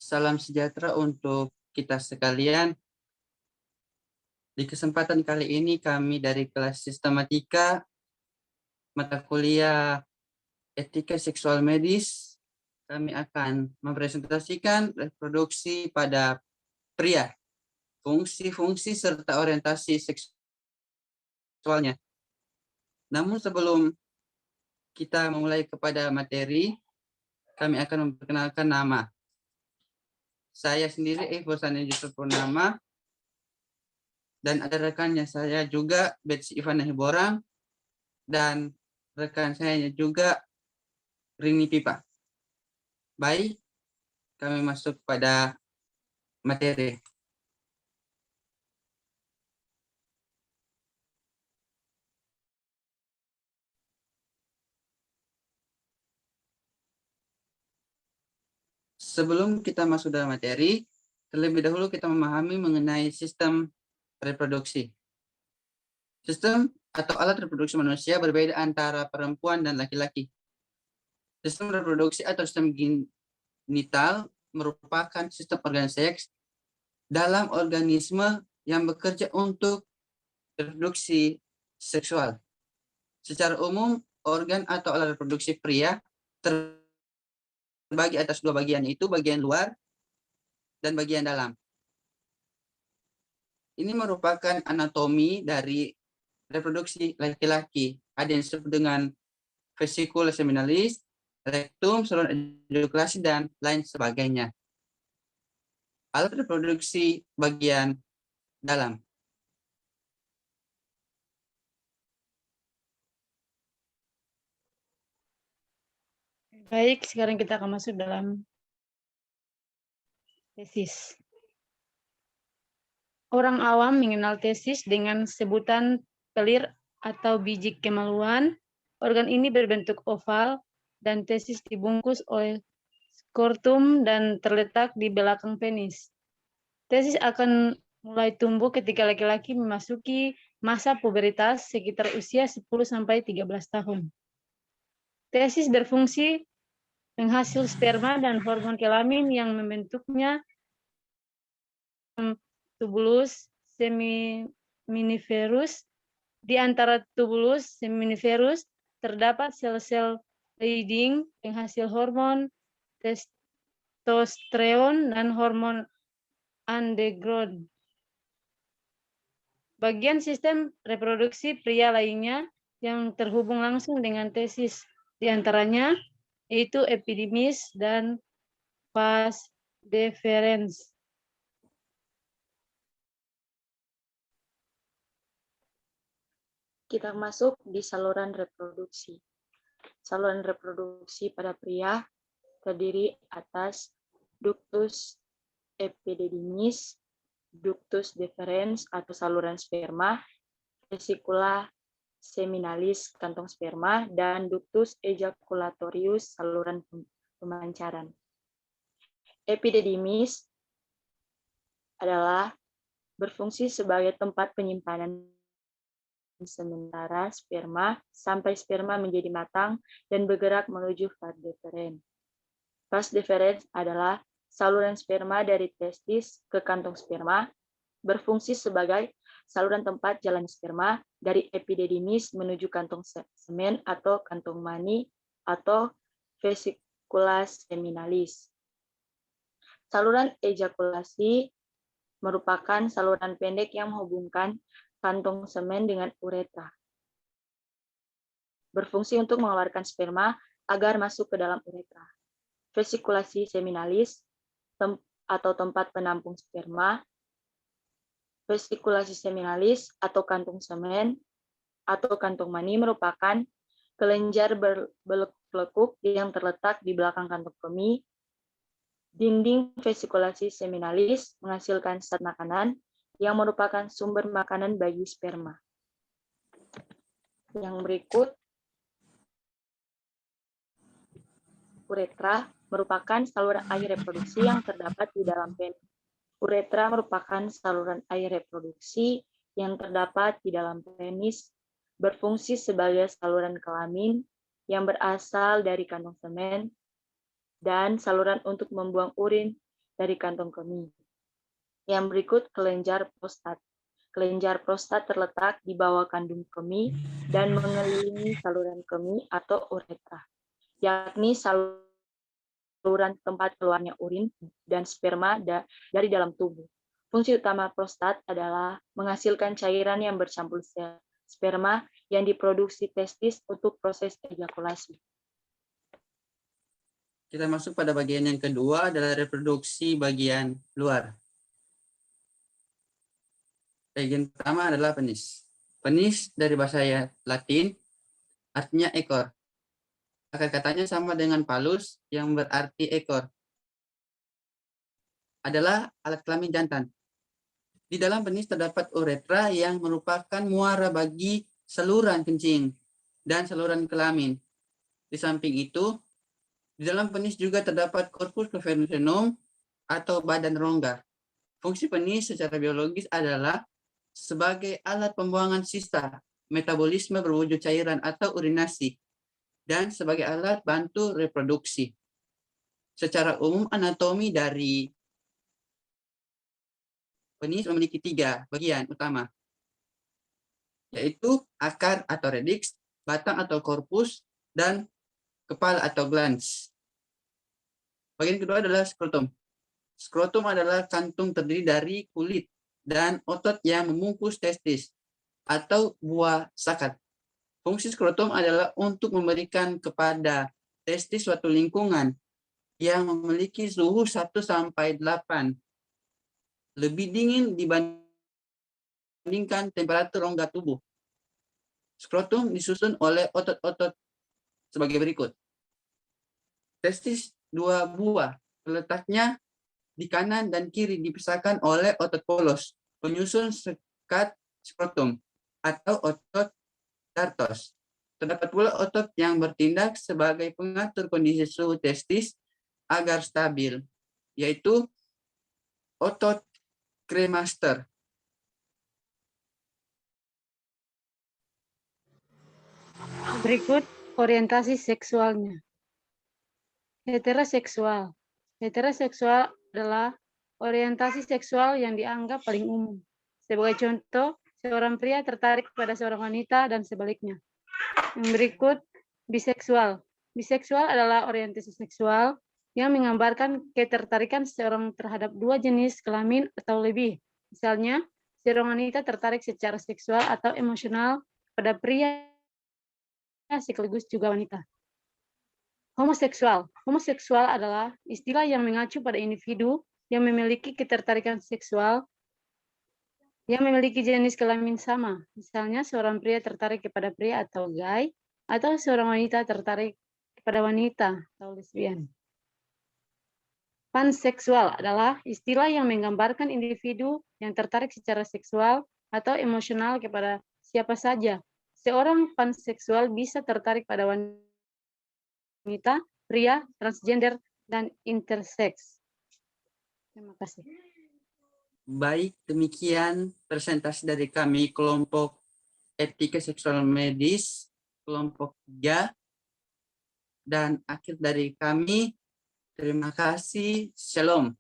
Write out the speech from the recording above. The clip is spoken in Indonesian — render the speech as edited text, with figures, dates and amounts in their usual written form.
Salam sejahtera untuk kita sekalian. Di kesempatan kali ini kami dari kelas sistematika mata kuliah etika seksual medis, kami akan mempresentasikan reproduksi pada pria, fungsi-fungsi serta orientasi seksualnya. Namun sebelum kita memulai kepada materi, kami akan memperkenalkan nama. Saya sendiri Ihsan Yusuf Purnama, dan ada rekannya saya juga Betsy Ivana Hiborang, dan rekan saya juga Rini Pipa. Baik, kami masuk pada materi. Sebelum kita masuk dalam materi, terlebih dahulu kita memahami mengenai sistem reproduksi. Sistem atau alat reproduksi manusia berbeda antara perempuan dan laki-laki. Sistem reproduksi atau sistem genital merupakan sistem organ seks dalam organisme yang bekerja untuk reproduksi seksual. Secara umum, organ atau alat reproduksi pria terbagi atas dua bagian, itu bagian luar dan bagian dalam. Ini merupakan anatomi dari reproduksi laki-laki. Ada yang disebut dengan vesicula seminalis, rektum, saluran ejakulasi, dan lain sebagainya. Alat reproduksi bagian dalam. Baik, sekarang kita akan masuk dalam tesis. Orang awam mengenal tesis dengan sebutan pelir atau biji kemaluan. Organ ini berbentuk oval dan tesis dibungkus oleh skortum dan terletak di belakang penis. Tesis akan mulai tumbuh ketika laki-laki memasuki masa pubertas sekitar usia 10-13 tahun. Tesis berfungsi penghasil sperma dan hormon kelamin yang membentuknya tubulus seminiferus. Di antara tubulus seminiferus terdapat sel-sel Leydig penghasil hormon testosteron dan hormon androgen. Bagian sistem reproduksi pria lainnya yang terhubung langsung dengan tesis diantaranya yaitu epidimis dan vas deferens. Kita masuk di saluran reproduksi. Saluran reproduksi pada pria terdiri atas ductus epididymis, ductus deferens atau saluran sperma, vesicula seminalis kantong sperma, dan ductus ejaculatorius saluran pemancaran. Epididymis adalah berfungsi sebagai tempat penyimpanan sementara sperma sampai sperma menjadi matang dan bergerak menuju vas deferens. Vas deferens adalah saluran sperma dari testis ke kantong sperma, berfungsi sebagai saluran tempat jalan sperma dari epididymis menuju kantong semen atau kantong mani atau vesicula seminalis. Saluran ejakulasi merupakan saluran pendek yang menghubungkan kantong semen dengan uretra. Berfungsi untuk mengeluarkan sperma agar masuk ke dalam uretra. Vesikulasi seminalis atau tempat penampung sperma. Vesikulasi seminalis atau kantung semen atau kantong mani merupakan kelenjar berlekuk yang terletak di belakang kantong kemih. Dinding vesikulasi seminalis menghasilkan zat makanan yang merupakan sumber makanan bagi sperma. Yang berikut, uretra merupakan saluran air reproduksi yang terdapat di dalam penis. Uretra merupakan saluran air reproduksi yang terdapat di dalam penis, berfungsi sebagai saluran kelamin yang berasal dari kantong semen, dan saluran untuk membuang urin dari kantong kemih. Yang berikut kelenjar prostat. Kelenjar prostat terletak di bawah kandung kemih dan mengelilingi saluran kemih atau uretra, yakni saluran tempat keluarnya urin dan sperma dari dalam tubuh. Fungsi utama prostat adalah menghasilkan cairan yang bercampur sperma yang diproduksi testis untuk proses ejakulasi. Kita masuk pada bagian yang kedua adalah reproduksi bagian luar. Bagian pertama adalah penis. Penis dari bahasa Latin artinya ekor. Akar katanya sama dengan palus yang berarti ekor. Adalah alat kelamin jantan. Di dalam penis terdapat uretra yang merupakan muara bagi saluran kencing dan saluran kelamin. Di samping itu, di dalam penis juga terdapat corpus cavernorum atau badan rongga. Fungsi penis secara biologis adalah sebagai alat pembuangan sisa, metabolisme berwujud cairan atau urinasi, dan sebagai alat bantu reproduksi. Secara umum, anatomi dari penis memiliki 3 bagian utama, yaitu akar atau redix, batang atau korpus, dan kepala atau glans. Bagian kedua adalah skrotum. Skrotum adalah kantung terdiri dari kulit dan otot yang membungkus testis atau buah sakat. Fungsi skrotum adalah untuk memberikan kepada testis suatu lingkungan yang memiliki suhu 1-8 lebih dingin dibandingkan temperatur rongga tubuh. Skrotum disusun oleh otot-otot sebagai berikut. Testis 2 buah, letaknya di kanan dan kiri dipisahkan oleh otot polos, penyusun sekat skrotum atau otot dartos. Terdapat pula otot yang bertindak sebagai pengatur kondisi suhu testis agar stabil, yaitu otot kremaster. Berikut orientasi seksualnya. Heteroseksual. Heteroseksual adalah orientasi seksual yang dianggap paling umum. Sebagai contoh, seorang pria tertarik pada seorang wanita dan sebaliknya. Yang berikut, biseksual. Biseksual adalah orientasi seksual yang menggambarkan ketertarikan seseorang terhadap 2 jenis kelamin atau lebih. Misalnya, seorang wanita tertarik secara seksual atau emosional pada pria sekaligus juga wanita. Homoseksual. Homoseksual adalah istilah yang mengacu pada individu yang memiliki ketertarikan seksual yang memiliki jenis kelamin sama. Misalnya, seorang pria tertarik kepada pria atau gay, atau seorang wanita tertarik kepada wanita atau lesbian. Panseksual adalah istilah yang menggambarkan individu yang tertarik secara seksual atau emosional kepada siapa saja. Seorang panseksual bisa tertarik pada wanita, pria, transgender, dan intersex. Terima kasih. Baik, demikian presentasi dari kami kelompok etika seksual medis, kelompok 3. Dan akhir dari kami, terima kasih. Shalom.